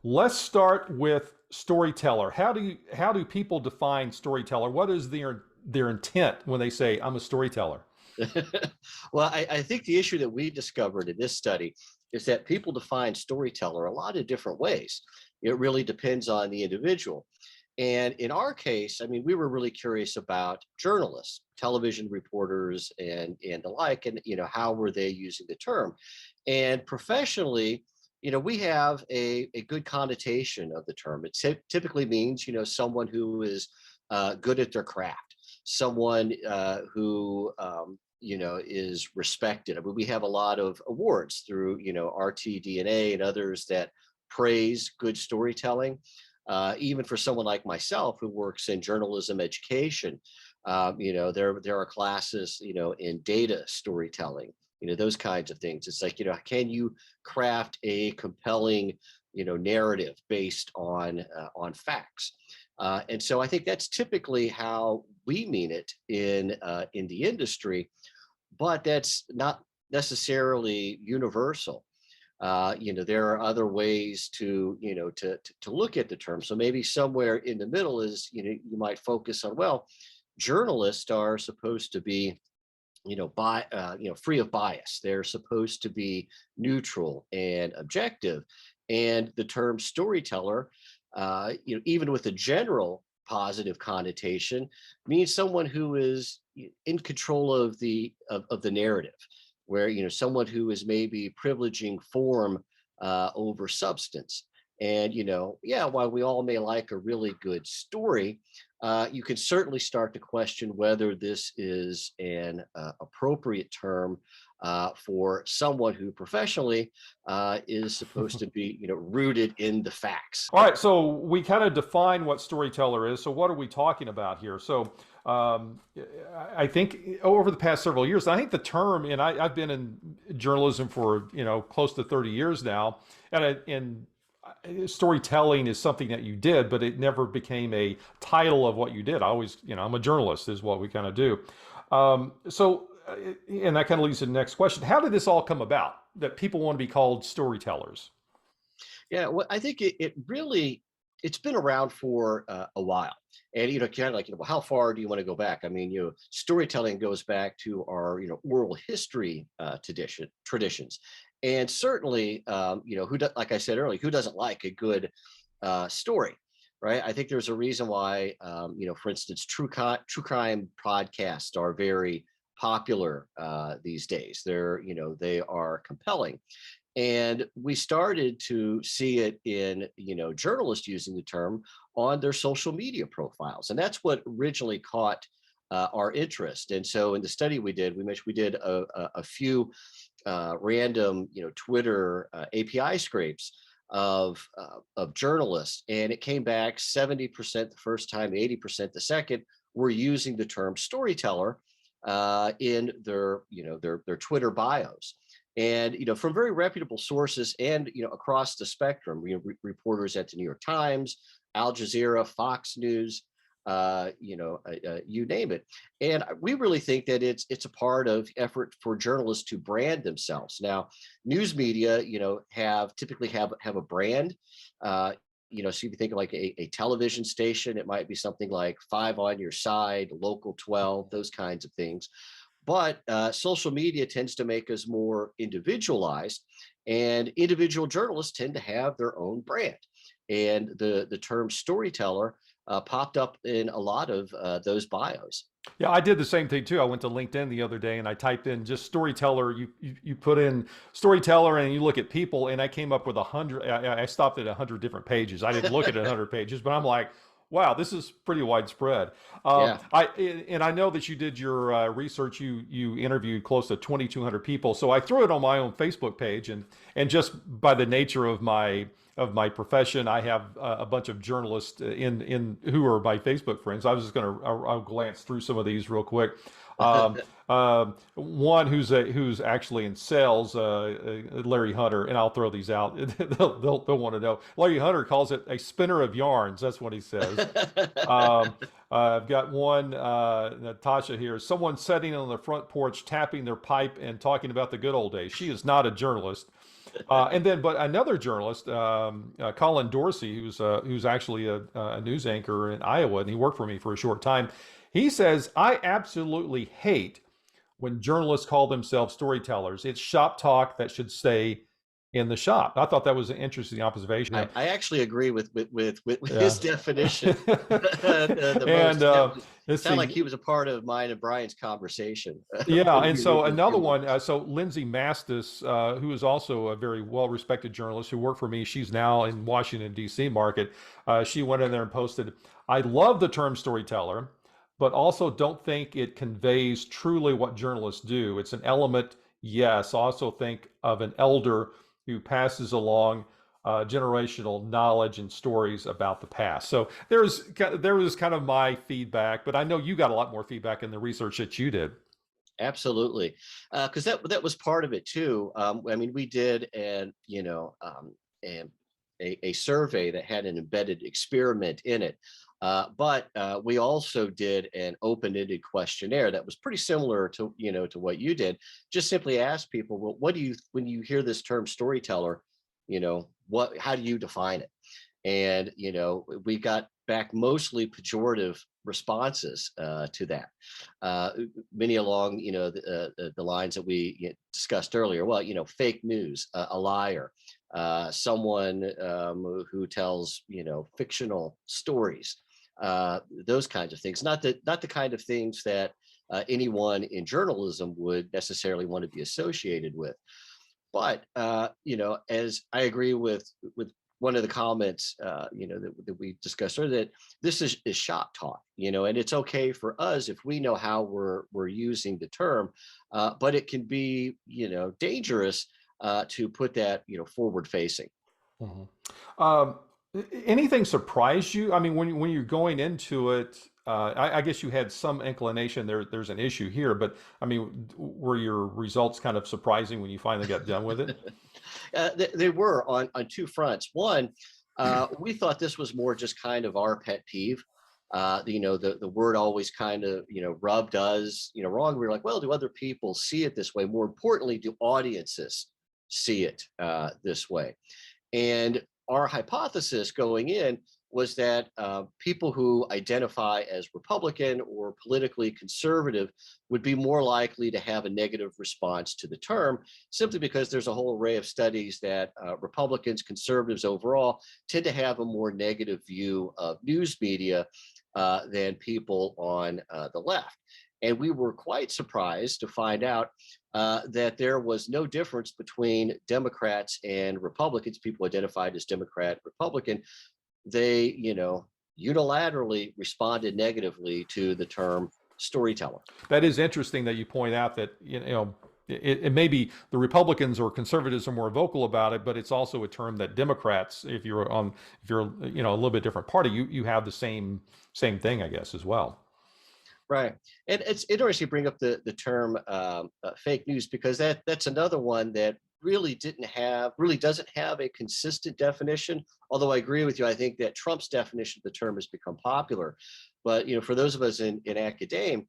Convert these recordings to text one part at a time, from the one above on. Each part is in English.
Let's start with storyteller. How do people define storyteller? What is their intent when they say I'm a storyteller? Well, I think the issue that we discovered in this study is that people define storyteller a lot of different ways. It really depends on the individual. And in our case, I mean, we were really curious about journalists, television reporters, and the like, and how were they using the term? And professionally, we have a good connotation of the term. It typically means someone who is good at their craft, someone who is respected. I mean, we have a lot of awards through RTDNA and others that praise good storytelling. Even for someone like myself who works in journalism education, there are classes in data storytelling, those kinds of things. It's like, can you craft a compelling narrative based on facts? And so I think that's typically how we mean it in the industry, but that's not necessarily universal. There are other ways to look at the term. So maybe somewhere in the middle is, you might focus on, well, journalists are supposed to be, free of bias. They're supposed to be neutral and objective. And the term storyteller, even with a general positive connotation, means someone who is in control of the narrative, where someone who is maybe privileging form over substance. And yeah, while we all may like a really good story, you can certainly start to question whether this is an appropriate term for someone who professionally is supposed to be rooted in the facts. All right, so we kind of define what storyteller is. So what are we talking about here? So um, I think over the past several years, I think the term, and I've been in journalism for close to 30 years now, and storytelling is something that you did, but it never became a title of what you did. I always, I'm a journalist, is what we kind of do. And that kind of leads to the next question: how did this all come about? That people want to be called storytellers? Yeah, well, I think it really it's been around for a while, and kind of like well, how far do you want to go back? I mean, storytelling goes back to our oral history traditions, and certainly like I said earlier, who doesn't like a good story, right? I think there's a reason why for instance, true crime podcasts are very popular these days. They are compelling, and we started to see it in journalists using the term on their social media profiles, and that's what originally caught our interest. And so in the study we did a few random Twitter API scrapes of journalists, and it came back 70% the first time, 80% the second were using the term storyteller in their Twitter bios. And from very reputable sources, and across the spectrum, reporters at the New York Times, Al Jazeera, Fox News, you name it. And we really think that it's a part of effort for journalists to brand themselves. Now, news media, have typically have a brand. So if you think of like a television station, it might be something like Five on Your Side, Local 12, those kinds of things. But social media tends to make us more individualized, and individual journalists tend to have their own brand. And the term storyteller popped up in a lot of those bios. Yeah, I did the same thing too. I went to LinkedIn the other day and I typed in just storyteller. You put in storyteller and you look at people, and I came up with 100. I stopped at 100 different pages. I didn't look at 100 pages, but I'm like, wow, this is pretty widespread. Yeah. I know that you did your research. You interviewed close to 2,200 people. So I threw it on my own Facebook page, and just by the nature of my profession, I have a bunch of journalists in who are my Facebook friends. I was just going to I'll glance through some of these real quick. Um, One who's actually in sales, Larry Hunter, and I'll throw these out. They'll want to know. Larry Hunter calls it a spinner of yarns. That's what he says. I've got one, Natasha here. Someone sitting on the front porch, tapping their pipe and talking about the good old days. She is not a journalist. And then, but another journalist, Colin Dorsey, who's actually a news anchor in Iowa, and he worked for me for a short time. He says, I absolutely hate when journalists call themselves storytellers. It's shop talk that should stay in the shop. I thought that was an interesting observation. I actually agree with Yeah. his definition the most. And That was let's sound like see. he was a part of mine and Brian's conversation Yeah, when and we were so another reviewing the one, books. so Lindsay Mastis, who is also a very well-respected journalist who worked for me, she's now in Washington, D.C. market. She went in there and posted, I love the term storyteller, but also don't think it conveys truly what journalists do. It's an element, yes. Also think of an elder who passes along generational knowledge and stories about the past. So there was kind of my feedback, but I know you got a lot more feedback in the research that you did. Absolutely, because that was part of it too. I mean, we did an a survey that had an embedded experiment in it, but we also did an open-ended questionnaire that was pretty similar to to what you did. Just simply ask people, well, what do you when you hear this term storyteller, what how do you define it? And we got back mostly pejorative responses to that, uh, many along the lines that we discussed earlier. Well, fake news, a liar, someone who tells fictional stories, those kinds of things. Not the kind of things that anyone in journalism would necessarily want to be associated with. But as I agree with one of the comments, that we discussed earlier, that this is shop talk, and it's okay for us if we know how we're using the term, but it can be, dangerous to put that, forward facing. Mhm. Um, Anything surprised you? I mean, when you're going into it, I guess you had some inclination there's an issue here, but I mean, were your results kind of surprising when you finally got done with it? They were on two fronts. One, we thought this was more just kind of our pet peeve. The word always kind of rubbed us wrong. We were like, well, do other people see it this way? More importantly, do audiences see it this way? And our hypothesis going in was that people who identify as Republican or politically conservative would be more likely to have a negative response to the term, simply because there's a whole array of studies that Republicans, conservatives overall, tend to have a more negative view of news media than people on the left. And we were quite surprised to find out that there was no difference between Democrats and Republicans, people identified as Democrat, Republican. They, unilaterally responded negatively to the term storyteller. That is interesting that you point out that it may be the Republicans or conservatives are more vocal about it, but it's also a term that Democrats, if you're a little bit different party, you have the same thing, I guess, as well. Right. And it's interesting you bring up the term fake news, because that's another one that really doesn't have a consistent definition. Although I agree with you, I think that Trump's definition of the term has become popular. But for those of us in academia,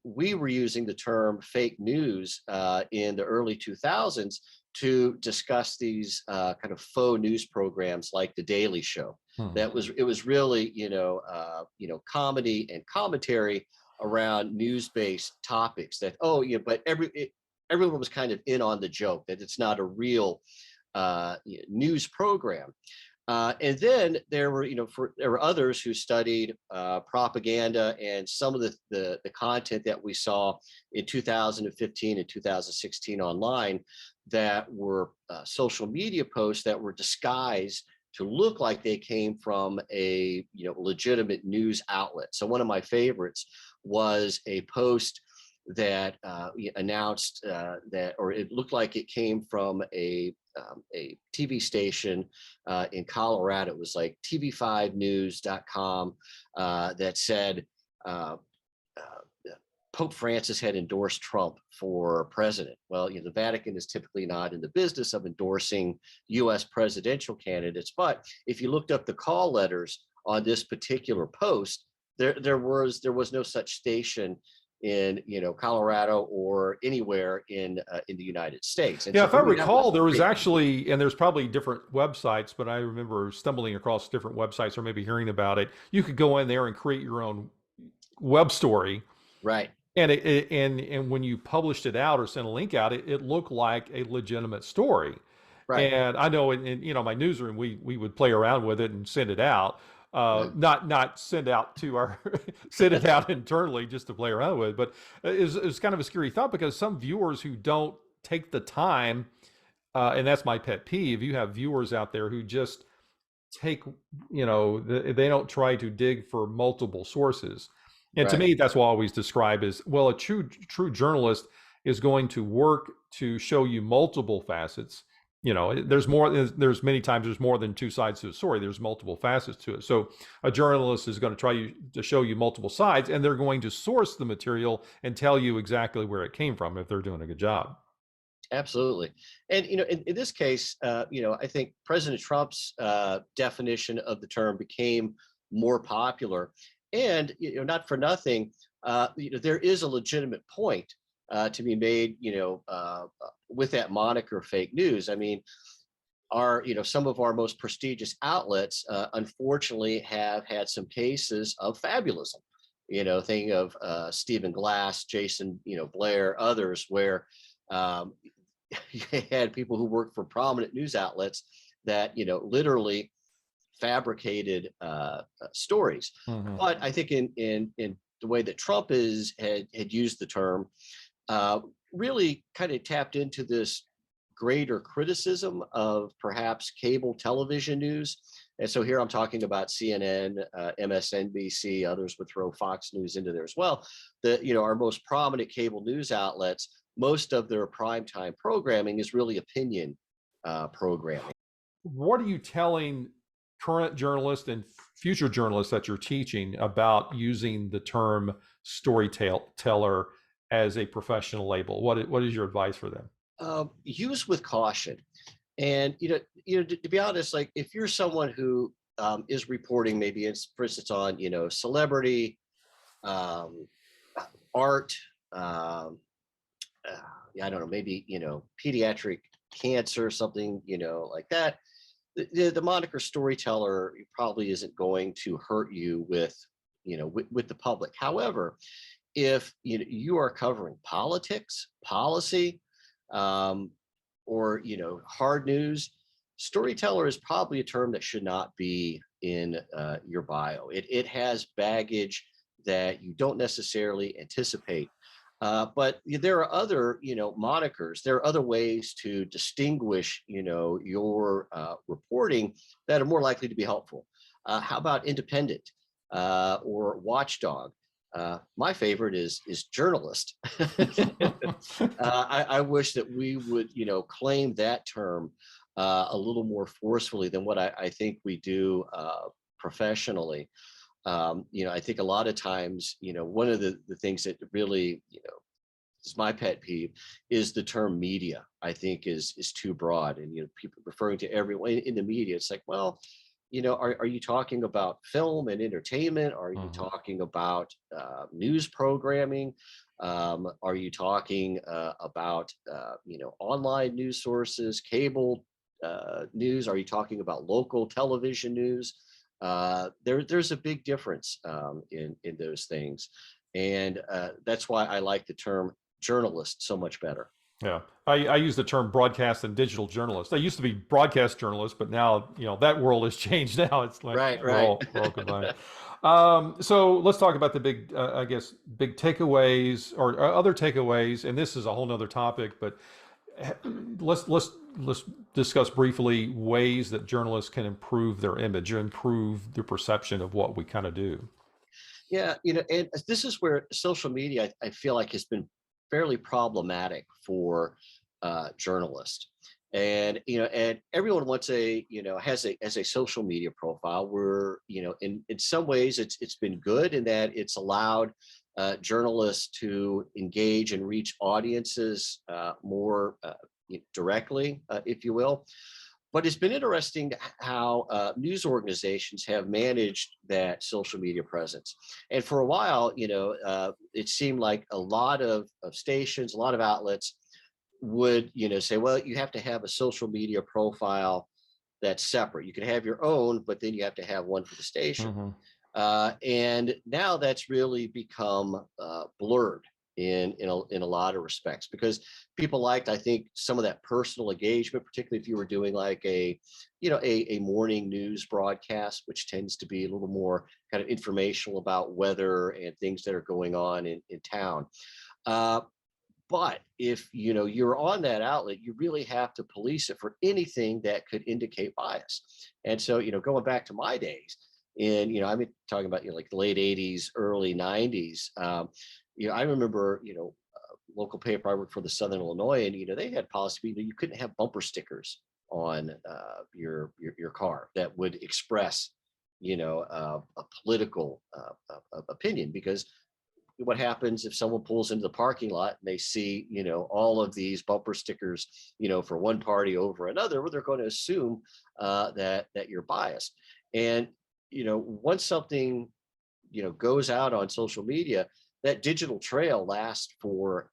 we were using the term fake news in the early 2000s to discuss these kind of faux news programs like The Daily Show. Hmm. It was really comedy and commentary around news-based topics that, oh yeah, but everyone was kind of in on the joke that it's not a real news program. And then there were, there were others who studied propaganda, and some of the content that we saw in 2015 and 2016 online that were social media posts that were disguised to look like they came from a legitimate news outlet. So one of my favorites was a post that announced that, or it looked like it came from a TV station in Colorado. It was like tv5news.com that said Pope Francis had endorsed Trump for president. Well, the Vatican is typically not in the business of endorsing U.S. presidential candidates, but if you looked up the call letters on this particular post, there was no such station in Colorado or anywhere in the United States. And Yeah, so if I for me, that recall, was there was big. actually, and there's probably different websites, but I remember stumbling across different websites or maybe hearing about it. You could go in there and create your own web story, Right, and and when you published it out or sent a link out, it looked like a legitimate story. right, And I know in my newsroom we would play around with it and send it out. right, Not send out to our send it out internally just to play around with, but it's kind of a scary thought because some viewers who don't take the time, and that's my pet peeve. You have viewers out there who just take, they don't try to dig for multiple sources. And to right. me, that's what I always describe as, well, a true journalist is going to work to show you multiple facets. There's more, there's many times there's more than two sides to a story. There's multiple facets to it. So a journalist is going to try to show you multiple sides, and they're going to source the material and tell you exactly where it came from if they're doing a good job. Absolutely. And, in this case, I think President Trump's definition of the term became more popular. And, not for nothing, there is a legitimate point to be made, with that moniker fake news. I mean, some of our most prestigious outlets, unfortunately, have had some cases of fabulism. Thinking of Stephen Glass, Jason, Blair, others, where um, you had people who worked for prominent news outlets that literally fabricated stories. Mhm. But I think in the way that Trump had used the term, uh, really kind of tapped into this greater criticism of perhaps cable television news. And so here I'm talking about CNN, MSNBC, others would throw Fox News into there as well. Our most prominent cable news outlets, most of their primetime programming is really opinion programming. What are you telling current journalists and future journalists that you're teaching about using the term storyteller as a professional label? What is your advice for them? Use with caution. And to be honest, like if you're someone who is reporting, maybe it's for instance on celebrity, um, art, um, I don't know, maybe pediatric cancer, something like that. The moniker storyteller probably isn't going to hurt you with the public. However, if you are covering politics, policy, um, or hard news, storyteller is probably a term that should not be in your bio. It has baggage that you don't necessarily anticipate. But there are other, monikers. There are other ways to distinguish, your reporting that are more likely to be helpful. How about independent or watchdog? My favorite is journalist. I wish that we would, claim that term a little more forcefully than what I think we do professionally. I think a lot of times, one of the things that really, is my pet peeve is the term media. I think is too broad, and people referring to everyone in the media. It's like, well, are you talking about film and entertainment? Are you Mhm. talking about news programming? Are you talking about online news sources, cable news? Are you talking about local television news? There's a big difference in those things, and that's why I like the term journalist so much better. Yeah, I use the term broadcast and digital journalist. I used to be broadcast journalist, but now that world has changed. Now it's like Right, we're right. all combined. So let's talk about the big, I guess, big takeaways or other takeaways. And this is a whole nother topic, but let's discuss briefly ways that journalists can improve their image or improve their perception of what we kind of do. Yeah, and this is where social media, I feel like, has been fairly problematic for journalists. And everyone wants has a social media profile where in some ways it's been good in that it's allowed journalists to engage and reach audiences more directly, if you will. But it's been interesting how news organizations have managed that social media presence. And for a while, it seemed like a lot of stations, a lot of outlets would, say, well, you have to have a social media profile that's separate. You can have your own, but then you have to have one for the station. Hmm. And now that's really become blurred in a lot of respects, because people liked, I think, some of that personal engagement, particularly if you were doing like a morning news broadcast, which tends to be a little more kind of informational about weather and things that are going on in town. Uh, but if you're on that outlet, you really have to police it for anything that could indicate bias. And so, going back to my days, and I'm talking about like the late '80s, early '90s. I remember local paper I worked for, the Southern Illinois, and they had policy that you couldn't have bumper stickers on your car that would express a political opinion, because what happens if someone pulls into the parking lot and they see all of these bumper stickers for one party over another, well, they're going to assume that you're biased. And once something goes out on social media, that digital trail lasts for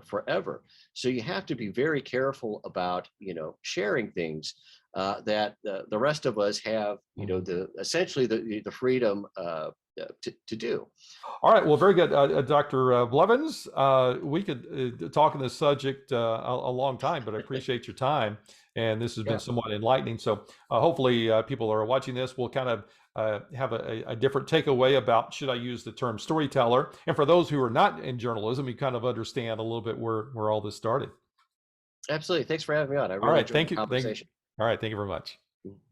forever. So you have to be very careful about sharing things that the rest of us have the essentially the freedom to do. All right. Well, very good, Dr. Blevins. We could talk on this subject a long time, but I appreciate your time, and this has been Yeah. somewhat enlightening. So hopefully, people are watching this will kind of have a different takeaway about, should I use the term storyteller? And for those who are not in journalism, you kind of understand a little bit where all this started. Absolutely. Thanks for having me on. I All really right. enjoyed the Thank you. Thank you. conversation. All right. Thank you very much.